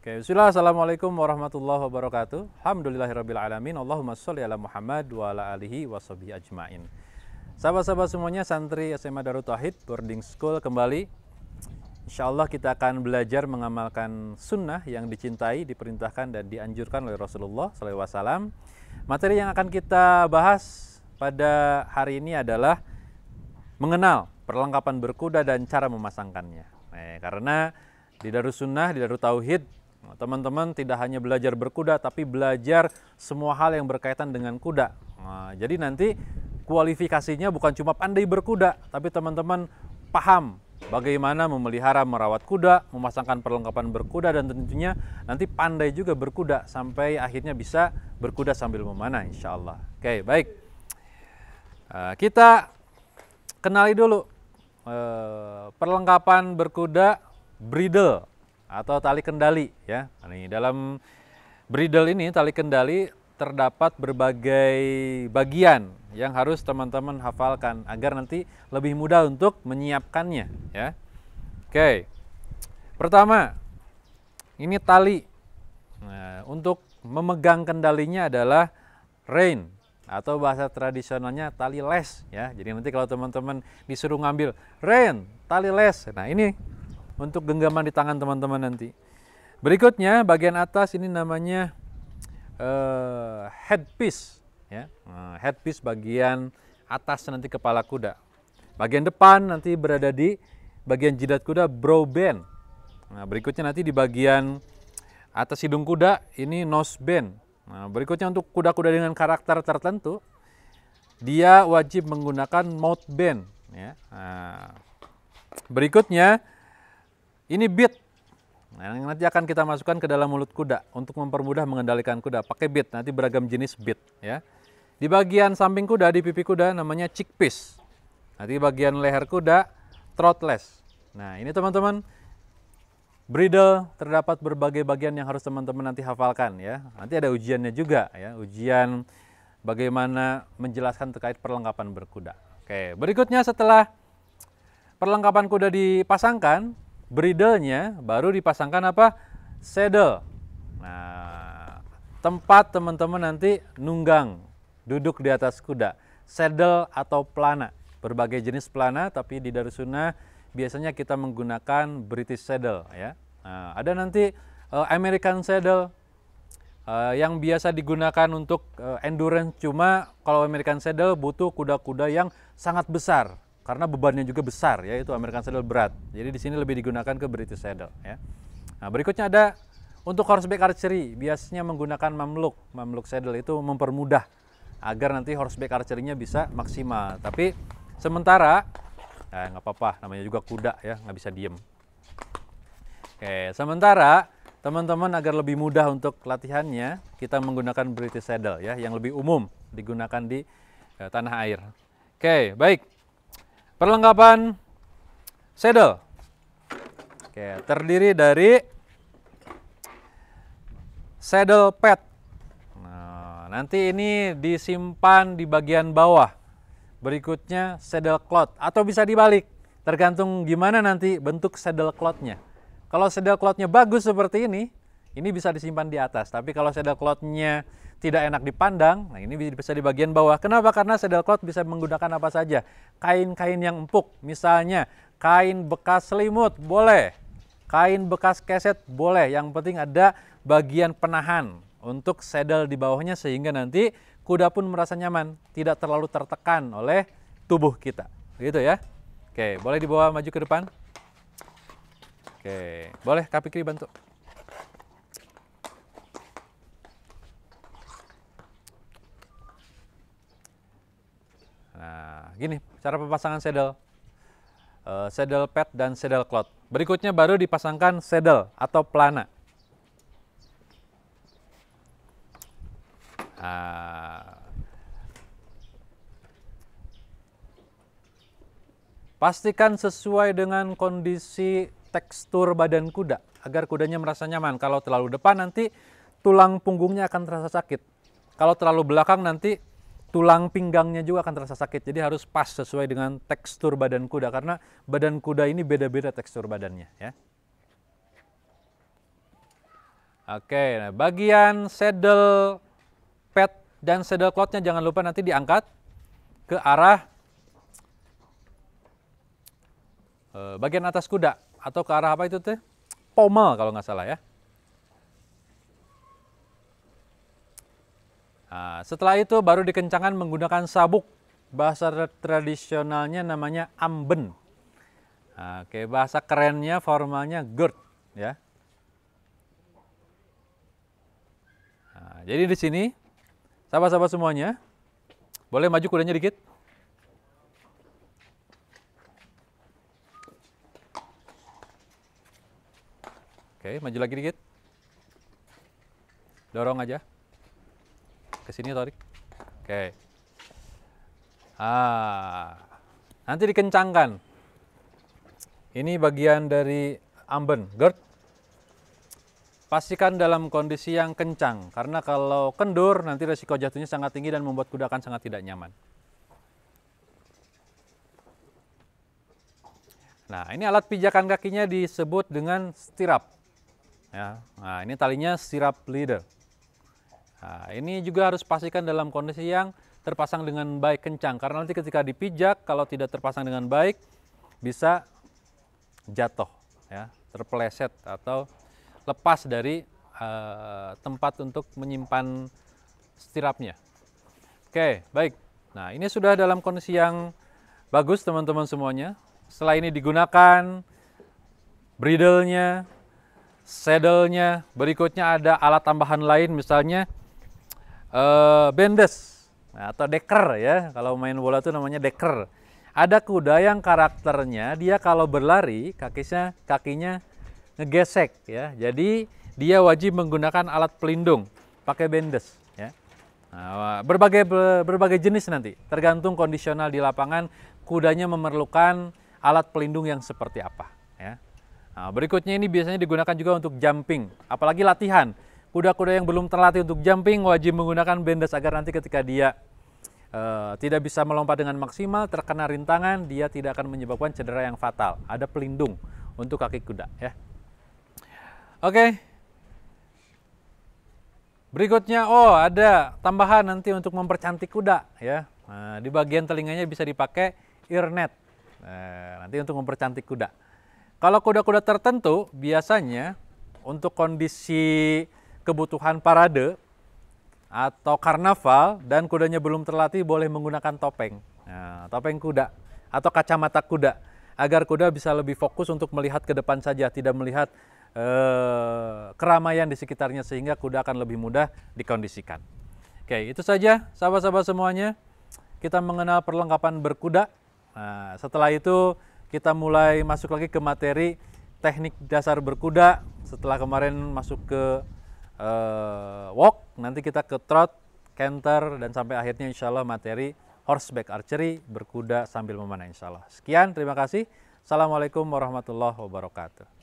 Oke, bismillah, assalamualaikum warahmatullahi wabarakatuh. Alhamdulillahirabbil alamin. Allahumma sholli ala Muhammad wa ala alihi washabihi ajmain. Sahabat-sahabat semuanya, santri SMA Darut Tauhid Boarding School kembali. Insyaallah kita akan belajar mengamalkan sunnah yang dicintai, diperintahkan dan dianjurkan oleh Rasulullah SAW. Materi yang akan kita bahas pada hari ini adalah mengenal perlengkapan berkuda dan cara memasangkannya. Karena di Darus Sunnah, di Darut Tauhid, teman-teman tidak hanya belajar berkuda, tapi belajar semua hal yang berkaitan dengan kuda. Jadi nanti kualifikasinya bukan cuma pandai berkuda, tapi teman-teman paham bagaimana memelihara, merawat kuda, memasangkan perlengkapan berkuda, dan tentunya nanti pandai juga berkuda sampai akhirnya bisa berkuda sambil memanah, insya Allah. Oke, baik. Kita kenali dulu perlengkapan berkuda, bridle atau tali kendali ya. Ini dalam bridle ini, tali kendali, terdapat berbagai bagian yang harus teman-teman hafalkan agar nanti lebih mudah untuk menyiapkannya ya. Oke. Pertama, ini tali. Nah, untuk memegang kendalinya adalah rein atau bahasa tradisionalnya tali les ya. Jadi nanti kalau teman-teman disuruh ngambil rein, tali les. Nah, ini untuk genggaman di tangan teman-teman nanti. Berikutnya bagian atas ini namanya headpiece ya. Headpiece bagian atas nanti kepala kuda. Bagian depan nanti berada di bagian jidat kuda, brow band. Nah, berikutnya nanti di bagian atas hidung kuda ini nose band. Nah, berikutnya untuk kuda-kuda dengan karakter tertentu dia wajib menggunakan mouth band ya. Nah, berikutnya ini bit. Nah, nanti akan kita masukkan ke dalam mulut kuda untuk mempermudah mengendalikan kuda. Pakai bit, nanti beragam jenis bit ya. Di bagian samping kuda, di pipi kuda namanya chickpiece. Nanti bagian leher kuda throatless. Nah, ini teman-teman bridle, terdapat berbagai bagian yang harus teman-teman nanti hafalkan ya. Nanti ada ujiannya juga ya, ujian bagaimana menjelaskan terkait perlengkapan berkuda. Oke, berikutnya setelah perlengkapan kuda dipasangkan, bridle-nya baru dipasangkan apa? Saddle. Nah, tempat teman-teman nanti nunggang, duduk di atas kuda. Saddle atau pelana. Berbagai jenis pelana, tapi di Darus Sunnah biasanya kita menggunakan British saddle ya. Nah, ada nanti American saddle yang biasa digunakan untuk endurance. Cuma kalau American saddle butuh kuda-kuda yang sangat besar. Karena bebannya juga besar ya, itu American saddle berat. Jadi di sini lebih digunakan ke British saddle ya. Nah, berikutnya ada untuk horseback archery, biasanya menggunakan Mamluk saddle, itu mempermudah agar nanti horseback archery-nya bisa maksimal. Tapi sementara nggak apa-apa, namanya juga kuda ya, nggak bisa diem. Oke, sementara teman-teman agar lebih mudah untuk latihannya, kita menggunakan British saddle ya, yang lebih umum digunakan di tanah air. Oke, baik. Perlengkapan saddle. Oke, terdiri dari saddle pad. Nah, nanti ini disimpan di bagian bawah. Berikutnya saddle cloth atau bisa dibalik, tergantung gimana nanti bentuk saddle cloth-nya. Kalau saddle cloth-nya bagus seperti ini bisa disimpan di atas. Tapi kalau saddle cloth-nya tidak enak dipandang, nah ini bisa di bagian bawah. Kenapa? Karena saddle cloth bisa menggunakan apa saja. Kain-kain yang empuk, misalnya kain bekas selimut boleh, kain bekas keset boleh. Yang penting ada bagian penahan untuk saddle di bawahnya sehingga nanti kuda pun merasa nyaman, tidak terlalu tertekan oleh tubuh kita. Gitu ya. Oke, boleh dibawa maju ke depan. Oke, boleh Kak Fikri bantu. Nah, gini cara pemasangan saddle. Saddle pad dan saddle cloth. Berikutnya baru dipasangkan saddle atau pelana. Nah, pastikan sesuai dengan kondisi tekstur badan kuda agar kudanya merasa nyaman. Kalau terlalu depan nanti tulang punggungnya akan terasa sakit. Kalau terlalu belakang nanti tulang pinggangnya juga akan terasa sakit. Jadi harus pas sesuai dengan tekstur badan kuda, karena badan kuda ini beda-beda tekstur badannya ya. Oke, nah bagian saddle pad dan saddle cloth-nya jangan lupa nanti diangkat ke arah bagian atas kuda atau ke arah apa itu teh? Pommel kalau nggak salah ya. Nah, setelah itu baru dikencangkan menggunakan sabuk. Bahasa tradisionalnya namanya amben. Nah, oke, bahasa kerennya formalnya girth ya. Nah, jadi di sini sahabat-sahabat semuanya boleh maju kudanya dikit. Oke, maju lagi dikit. Dorong aja. Ke sini tarik. Oke. Nanti dikencangkan. Ini bagian dari amben, girth. Pastikan dalam kondisi yang kencang, karena kalau kendur nanti resiko jatuhnya sangat tinggi dan membuat kuda akan sangat tidak nyaman. Nah, ini alat pijakan kakinya disebut dengan stirrup. Ya, nah ini talinya stirrup leader. Nah, ini juga harus pastikan dalam kondisi yang terpasang dengan baik kencang, karena nanti ketika dipijak kalau tidak terpasang dengan baik bisa jatuh, ya, terpeleset atau lepas dari tempat untuk menyimpan stirupnya. Oke, baik. Nah, ini sudah dalam kondisi yang bagus teman-teman semuanya. Setelah ini digunakan bridle-nya, saddle-nya, berikutnya ada alat tambahan lain misalnya bendes atau decker ya. Kalau main bola itu namanya decker. Ada kuda yang karakternya dia kalau berlari kakinya ngegesek ya. Jadi dia wajib menggunakan alat pelindung, pakai bendes ya. Nah, berbagai jenis nanti, tergantung kondisional di lapangan kudanya memerlukan alat pelindung yang seperti apa ya. Nah, berikutnya ini biasanya digunakan juga untuk jumping, apalagi latihan. Kuda-kuda yang belum terlatih untuk jumping wajib menggunakan bendes agar nanti ketika dia tidak bisa melompat dengan maksimal, terkena rintangan, dia tidak akan menyebabkan cedera yang fatal. Ada pelindung untuk kaki kuda ya. Oke. Berikutnya, ada tambahan nanti untuk mempercantik kuda ya. Nah, di bagian telinganya bisa dipakai earnet. Nanti untuk mempercantik kuda. Kalau kuda-kuda tertentu biasanya untuk kondisi kebutuhan parade atau karnaval dan kudanya belum terlatih boleh menggunakan topeng. Nah, topeng kuda atau kacamata kuda agar kuda bisa lebih fokus untuk melihat ke depan saja, tidak melihat keramaian di sekitarnya sehingga kuda akan lebih mudah dikondisikan. Oke, itu saja sahabat-sahabat semuanya. Kita mengenal perlengkapan berkuda. Nah, setelah itu kita mulai masuk lagi ke materi teknik dasar berkuda. Setelah kemarin masuk ke walk, nanti kita ke trot, canter, dan sampai akhirnya insya Allah materi horseback archery, berkuda sambil memanah insya Allah. Sekian, terima kasih. Assalamualaikum warahmatullahi wabarakatuh.